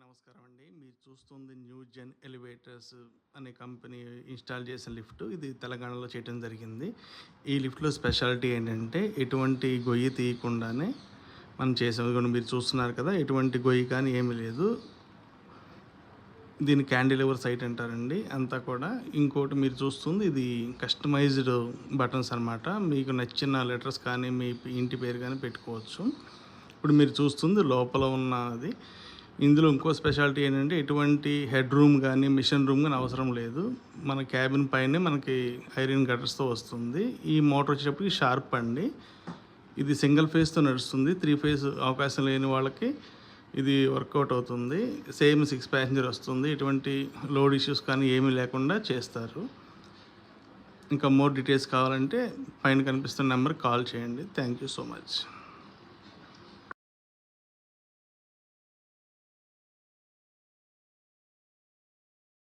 నమస్కారం అండి. మీరు చూస్తుంది న్యూ జెన్ ఎలివేటర్స్ అనే కంపెనీ ఇన్స్టాల్ చేసిన లిఫ్ట్. ఇది తెలంగాణలో చేయడం జరిగింది. ఈ లిఫ్ట్‌లో స్పెషాలిటీ ఏంటంటే ఎటువంటి గొయ్యి తీయకుండానే మనం చేసాం. ఇదిగోండి మీరు చూస్తున్నారు కదా! ఎటువంటి గొయ్యి కానీ ఏమీ లేదు. దీన్ని క్యాండిలివర్ సైట్ అంటారండి అంతా కూడా. ఇంకోటి మీరు చూస్తుంది ఇది కస్టమైజ్డ్ బటన్స్ అనమాట. మీకు నచ్చిన లెటర్స్ కానీ మీ ఇంటి పేరు కానీ పెట్టుకోవచ్చు. ఇప్పుడు మీరు చూస్తుంది లోపల ఉన్నది. ఇందులో ఇంకో స్పెషాలిటీ ఏంటంటే ఎటువంటి హెడ్ రూమ్ కానీ మిషన్ రూమ్ కానీ అవసరం లేదు. మన క్యాబిన్ పైనే మనకి ఐరన్ గటర్స్తో వస్తుంది. ఈ మోటార్ వచ్చేటప్పటికి షార్ప్ అండి. ఇది సింగిల్ ఫేజ్తో నడుస్తుంది. 3 ఫేజ్ అవకాశం లేని వాళ్ళకి ఇది వర్కౌట్ అవుతుంది. సేమ్ 6 ప్యాసింజర్ వస్తుంది. ఎటువంటి లోడ్ ఇష్యూస్ కానీ ఏమీ లేకుండా చేస్తారు. ఇంకా మోర్ డీటెయిల్స్ కావాలంటే పైన కనిపిస్తున్న నెంబర్కి కాల్ చేయండి. Thank you so much.